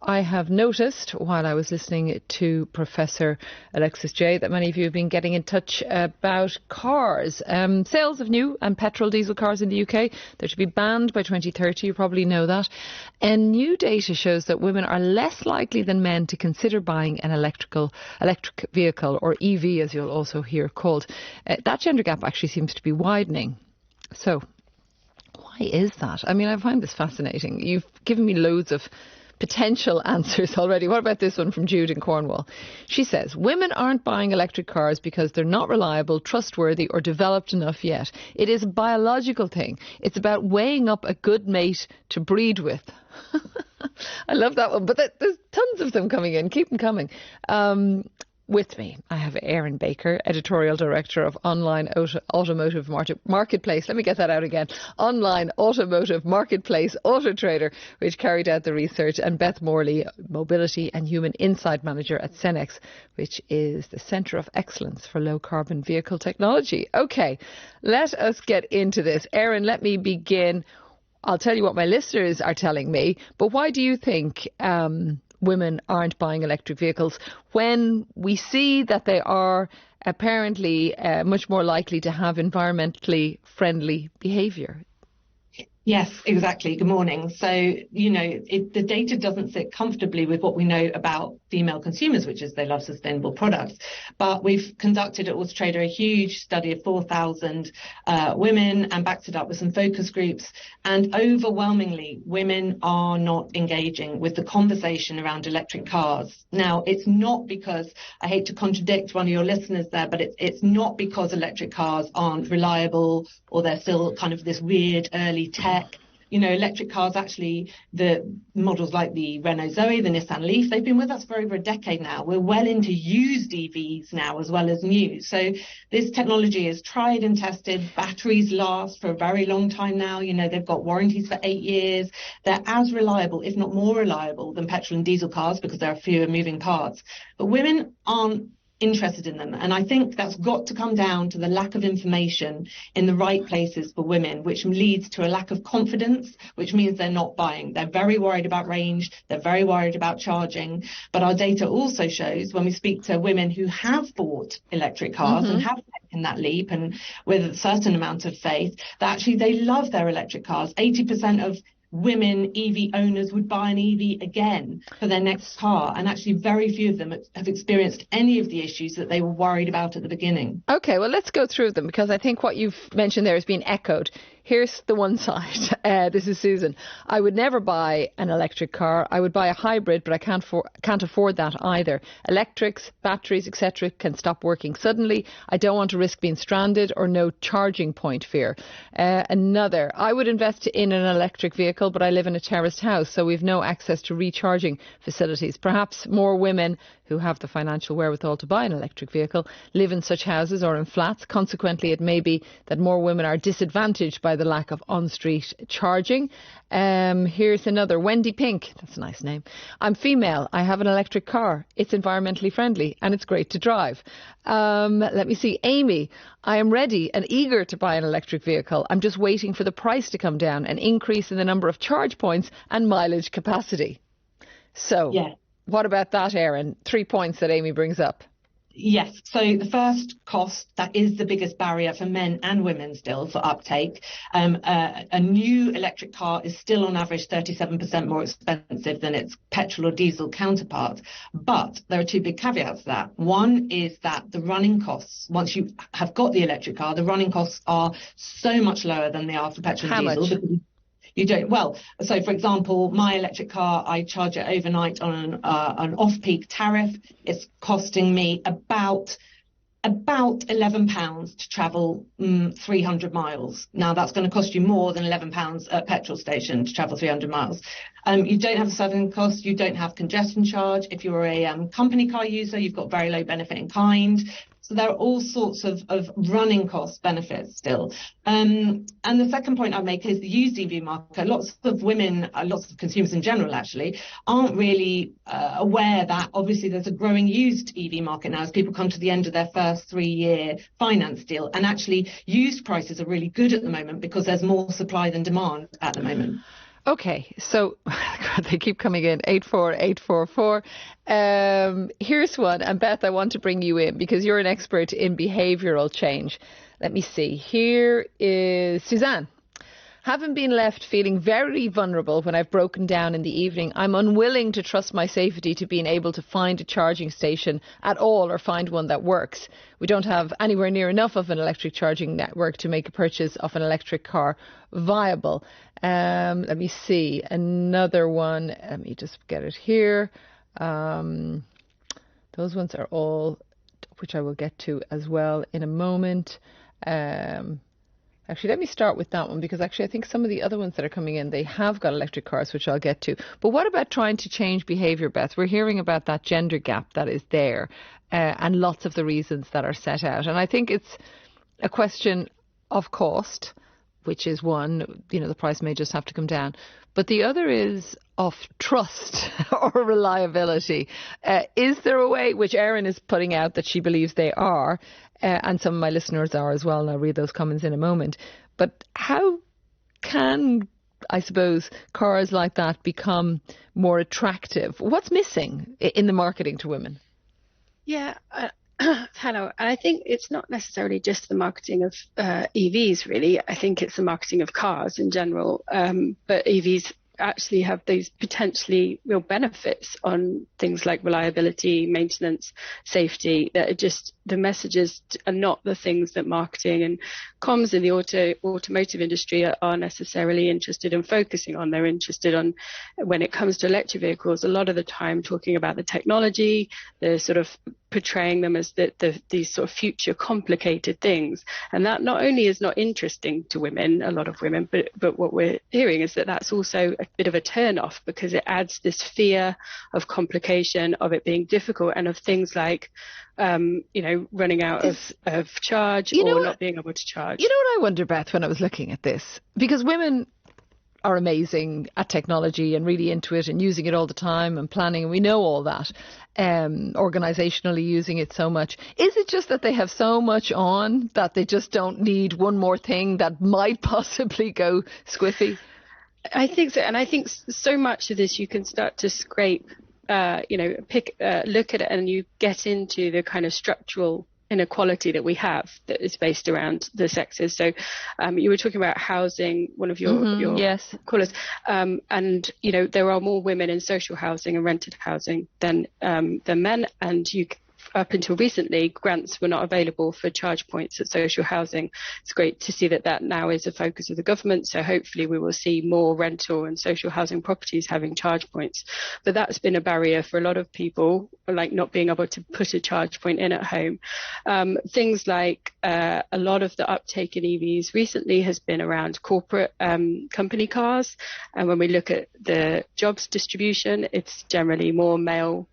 I have noticed while I was listening to Professor Alexis J that many of you have been getting in touch about cars. Sales of new and petrol diesel cars in the UK, they're to be banned by 2030. You probably know that. And new data shows that women are less likely than men to consider buying an electric vehicle, or EV as you'll also hear called. That gender gap actually seems to be widening. So why is that? I mean, I find this fascinating. You've given me loads of potential answers already. What about this one from Jude in Cornwall? She says, women aren't buying electric cars because they're not reliable, trustworthy or developed enough yet. It is a biological thing. It's about weighing up a good mate to breed with. I love that one, but there's tons of them coming in. Keep them coming. With me, I have Erin Baker, Editorial Director of Online Automotive Marketplace. Let me get that out again. Online Automotive Marketplace, AutoTrader, which carried out the research, and Beth Morley, Mobility and Human Insight Manager at Cenex, which is the Centre of Excellence for Low Carbon Vehicle Technology. Okay, let us get into this. Erin, let me begin. I'll tell you what my listeners are telling me, but why do you think women aren't buying electric vehicles when we see that they are apparently much more likely to have environmentally friendly behaviour? Yes, exactly. Good morning. So, the data doesn't sit comfortably with what we know about female consumers, which is they love sustainable products. But we've conducted at AutoTrader a huge study of 4,000 women and backed it up with some focus groups. And overwhelmingly, women are not engaging with the conversation around electric cars. Now, it's not because, I hate to contradict one of your listeners there, but it's not because electric cars aren't reliable or they're still kind of this weird early tech. Electric cars, actually, the models like the Renault Zoe, the Nissan Leaf, they've been with us for over a decade now. We're well into used EVs now as well as new. So this technology is tried and tested. Batteries last for a very long time now. They've got warranties for 8 years. They're as reliable, if not more reliable, than petrol and diesel cars because there are fewer moving parts. But women aren't interested in them. And I think that's got to come down to the lack of information in the right places for women, which leads to a lack of confidence, which means they're not buying. They're very worried about range. They're very worried about charging. But our data also shows when we speak to women who have bought electric cars and have taken that leap and with a certain amount of faith, that actually they love their electric cars. 80% of women EV owners would buy an EV again for their next car, and actually very few of them have experienced any of the issues that they were worried about at the beginning. Okay, well, let's go through them because I think what you've mentioned there has been echoed. Here's the one side. This is Susan. I would never buy an electric car. I would buy a hybrid, but I can't afford that either. Electrics, batteries, etc. can stop working suddenly. I don't want to risk being stranded or no charging point fear. Another, I would invest in an electric vehicle, but I live in a terraced house, so we've no access to recharging facilities. Perhaps more women who have the financial wherewithal to buy an electric vehicle live in such houses or in flats. Consequently, it may be that more women are disadvantaged by the lack of on-street charging. Here's another. Wendy Pink. That's a nice name. I'm female. I have an electric car. It's environmentally friendly and it's great to drive. Let me see. Amy. I am ready and eager to buy an electric vehicle. I'm just waiting for the price to come down, an increase in the number of charge points and mileage capacity. So, yeah. What about that, Erin? 3 points that Amy brings up. Yes. So the first cost, that is the biggest barrier for men and women still for uptake. A new electric car is still on average 37% more expensive than its petrol or diesel counterpart. But there are two big caveats to that. One is that the running costs, once you have got the electric car, the running costs are so much lower than they are for petrol and diesel. How much? You don't. Well, so for example, my electric car, I charge it overnight on an off-peak tariff. It's costing me about £11 to travel 300 miles. Now, that's going to cost you more than £11 at a petrol station to travel 300 miles. You don't have a servicing cost. You don't have congestion charge. If you're a company car user, you've got very low benefit in kind. So there are all sorts of running cost benefits still. And the second point I make is the used EV market. Lots of women, lots of consumers in general actually, aren't really aware that obviously there's a growing used EV market now as people come to the end of their first 3-year finance deal. And actually used prices are really good at the moment because there's more supply than demand at the moment. Okay, so they keep coming in, 84844. Here's one, and Beth, I want to bring you in because you're an expert in behavioural change. Let me see. Here is Suzanne. Having been left feeling very vulnerable when I've broken down in the evening, I'm unwilling to trust my safety to being able to find a charging station at all or find one that works. We don't have anywhere near enough of an electric charging network to make a purchase of an electric car viable. Let me see. Another one. Let me just get it here. Those ones are all, which I will get to as well in a moment. Actually, let me start with that one because actually I think some of the other ones that are coming in, they have got electric cars, which I'll get to. But what about trying to change behaviour, Beth? We're hearing about that gender gap that is there and lots of the reasons that are set out. And I think it's a question of cost, which is one, the price may just have to come down. But the other is of trust or reliability. Is there a way, which Erin is putting out that she believes they are, and some of my listeners are as well, and I'll read those comments in a moment. But how can, I suppose, cars like that become more attractive? What's missing in the marketing to women? Yeah, hello. I think it's not necessarily just the marketing of EVs, really. I think it's the marketing of cars in general. But EVs actually have these potentially real benefits on things like reliability, maintenance, safety, that are just, the messages are not the things that marketing and comms in the automotive industry are necessarily interested in focusing on. They're interested on, when it comes to electric vehicles, a lot of the time talking about the technology, the sort of portraying them as these sort of future complicated things. And that not only is not interesting to women, a lot of women, but what we're hearing is that that's also a bit of a turn off because it adds this fear of complication, of it being difficult, and of things like, running out of charge or not being able to charge. You know what I wonder, Beth, when I was looking at this? Because women are amazing at technology and really into it and using it all the time and planning, and we know all that, organisationally using it so much. Is it just that they have so much on that they just don't need one more thing that might possibly go squiffy? I think so, and I think so much of this you can start to scrape, look at it, and you get into the kind of structural inequality that we have that is based around the sexes. So you were talking about housing, one of your yes. callers, and there are more women in social housing and rented housing than men, and up until recently, grants were not available for charge points at social housing. It's great to see that now is a focus of the government. So hopefully we will see more rental and social housing properties having charge points. But that's been a barrier for a lot of people, like not being able to put a charge point in at home. Things like a lot of the uptake in EVs recently has been around corporate company cars. And when we look at the jobs distribution, it's generally more male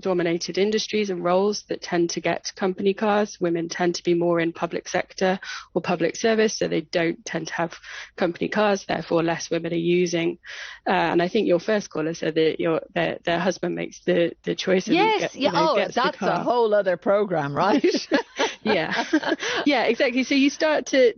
dominated industries and roles that tend to get company cars. Women tend to be more in public sector or public service, so they don't tend to have company cars, therefore less women are using. And I think your first caller said that their husband makes the choice. Yes, that's a whole other program, right? Yeah, exactly. So you start to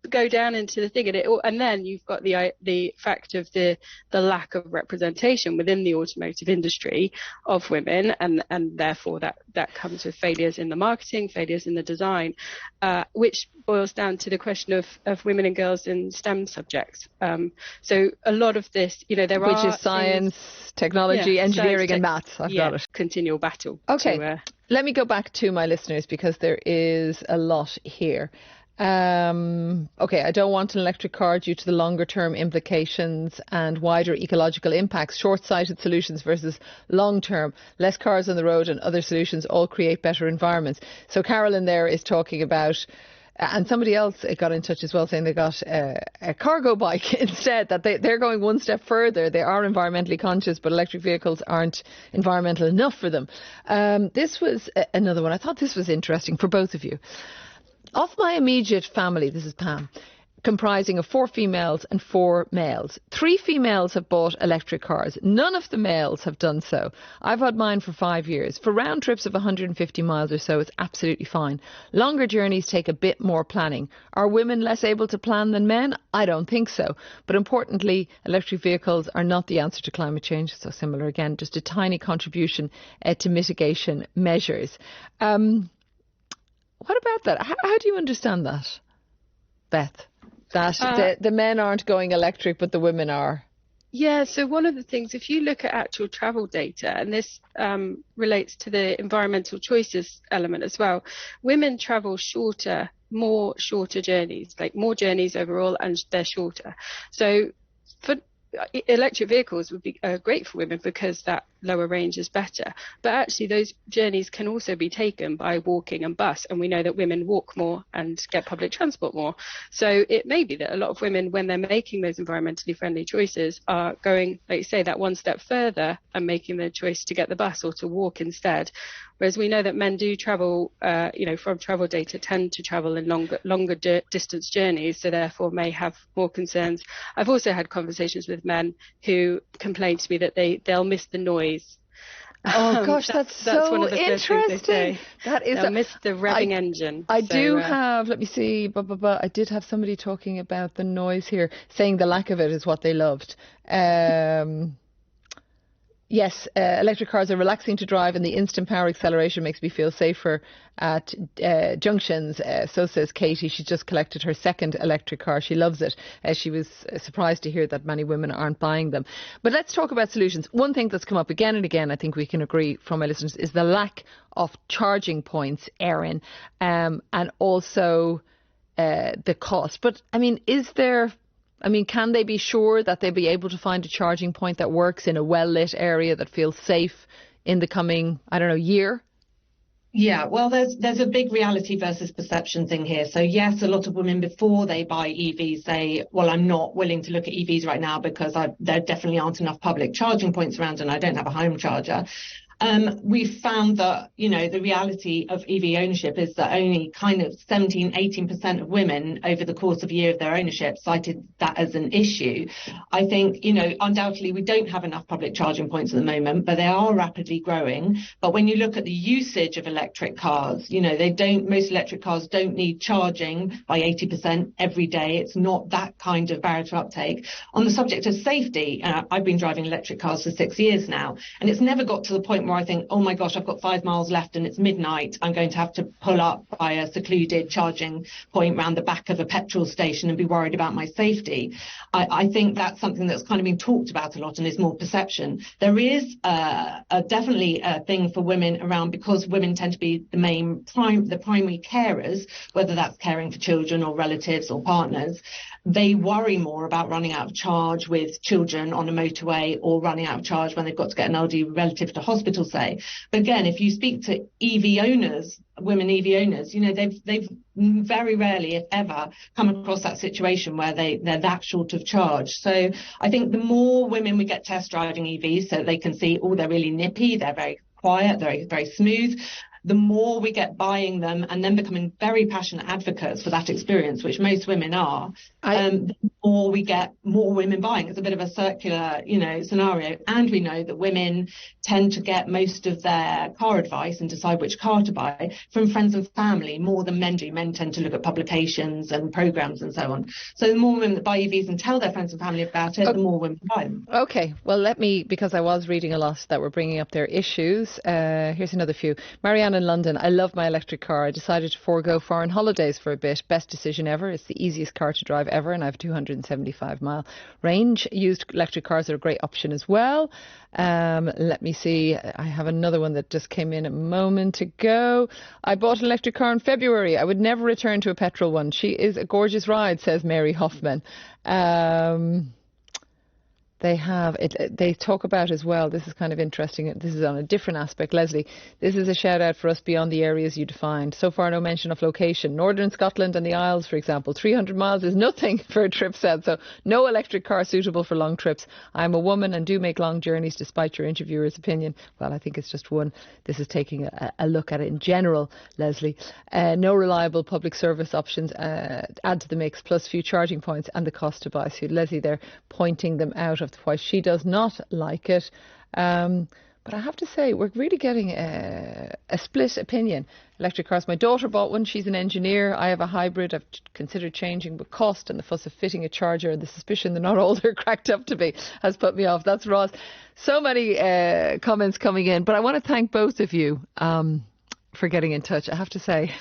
go down into the thing, and then you've got the fact of the lack of representation within the automotive industry of women, and therefore that comes with failures in the marketing, failures in the design, which boils down to the question of women and girls in STEM subjects. So a lot of this, which is science, technology, engineering, and maths. I've got it. Continual battle. Okay, let me go back to my listeners because there is a lot here. I don't want an electric car due to the longer term implications and wider ecological impacts. Short-sighted solutions versus long-term. Less cars on the road and other solutions all create better environments. So Carolyn there is talking about, and somebody else got in touch as well saying they got a cargo bike instead, that they're going one step further. They are environmentally conscious, but electric vehicles aren't environmental enough for them. This was another one. I thought this was interesting for both of you. Of my immediate family, this is Pam, comprising of 4 females and 4 males. 3 females have bought electric cars. None of the males have done so. I've had mine for 5 years. For round trips of 150 miles or so, it's absolutely fine. Longer journeys take a bit more planning. Are women less able to plan than men? I don't think so. But importantly, electric vehicles are not the answer to climate change. So similar again, just a tiny contribution to mitigation measures. What about that? How do you understand that, Beth? That the men aren't going electric, but the women are. Yeah, so one of the things, if you look at actual travel data, and this relates to the environmental choices element as well, women travel more shorter journeys, like more journeys overall, and they're shorter. So for electric vehicles would be great for women because that lower range is better. But actually those journeys can also be taken by walking and bus. And we know that women walk more and get public transport more. So it may be that a lot of women, when they're making those environmentally friendly choices, are going, like you say, that one step further and making the choice to get the bus or to walk instead. Whereas we know that men do travel, from travel data, tend to travel in longer distance journeys, so therefore may have more concerns. I've also had conversations with men who complain to me that they'll miss the noise. Oh gosh, that's so one of the interesting. That is, they'll miss the revving engine. I do have, let me see, I did have somebody talking about the noise here, saying the lack of it is what they loved. Yes, electric cars are relaxing to drive, and the instant power acceleration makes me feel safer at junctions. So says Katie. She just collected her second electric car. She loves it. She was surprised to hear that many women aren't buying them. But let's talk about solutions. One thing that's come up again and again, I think we can agree from our listeners, is the lack of charging points, Erin, and also the cost. But I mean, can they be sure that they'll be able to find a charging point that works in a well-lit area that feels safe in the coming, year? Yeah, well, there's a big reality versus perception thing here. So yes, a lot of women before they buy EVs say, well, I'm not willing to look at EVs right now because there definitely aren't enough public charging points around and I don't have a home charger. We've found that, the reality of EV ownership is that only kind of 18% of women over the course of a year of their ownership cited that as an issue. I think, undoubtedly we don't have enough public charging points at the moment, but they are rapidly growing. But when you look at the usage of electric cars, most electric cars don't need charging by 80% every day. It's not that kind of barrier to uptake. On the subject of safety, I've been driving electric cars for 6 years now, and it's never got to the point where I think, oh my gosh, I've got 5 miles left and it's midnight. I'm going to have to pull up by a secluded charging point round the back of a petrol station and be worried about my safety. I think that's something that's kind of been talked about a lot and is more perception. There is definitely a thing for women around, because women tend to be the primary carers, whether that's caring for children or relatives or partners. They worry more about running out of charge with children on a motorway or running out of charge when they've got to get an elderly relative to hospital, say. But again, if you speak to EV owners, women EV owners, they've very rarely, if ever, come across that situation where they're that short of charge. So I think the more women we get test driving EVs so they can see, they're really nippy, they're very quiet, they're very smooth, the more we get buying them and then becoming very passionate advocates for that experience, which most women are, the more we get more women buying. It's a bit of a circular, scenario. And we know that women tend to get most of their car advice and decide which car to buy from friends and family more than men do. Men tend to look at publications and programs and so on. So the more women that buy EVs and tell their friends and family about it, the more women buy them. Okay, well, because I was reading a lot that were bringing up their issues. Here's another few. Marianne in London: I love my electric car. I decided to forego foreign holidays for a bit. Best decision ever. It's the easiest car to drive ever, and I have 275 mile range. Used electric cars are a great option as well. Let me see. I have another one that just came in a moment ago. I bought an electric car in February. I would never return to a petrol one. She is a gorgeous ride, says Mary Hoffman. They have it. They talk about as well. This is kind of interesting. This is on a different aspect, Leslie. This is a shout out for us beyond the areas you defined. So far, no mention of location. Northern Scotland and the Isles, for example, 300 miles is nothing for a trip south. So no electric car suitable for long trips. I'm a woman and do make long journeys, despite your interviewer's opinion. Well, I think it's just one. This is taking a look at it in general, Leslie. No reliable public service options add to the mix, plus few charging points and the cost to buy. So Leslie, they're pointing them out of why she does not like it. But I have to say, we're really getting a split opinion. Electric cars. My daughter bought one. She's an engineer. I have a hybrid. I've considered changing, but cost and the fuss of fitting a charger and the suspicion they're not all they're cracked up to be has put me off. That's Ross. So many comments coming in. But I want to thank both of you for getting in touch. I have to say,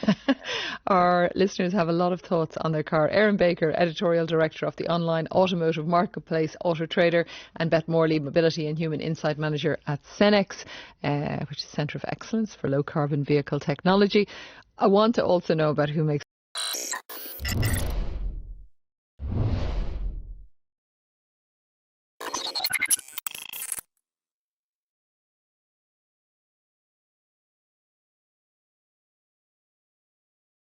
our listeners have a lot of thoughts on their car. Erin Baker, editorial director of the online automotive marketplace AutoTrader, and Beth Morley, mobility and human insight manager at Cenex, which is Centre of Excellence for Low Carbon Vehicle Technology. I want to also know about who makes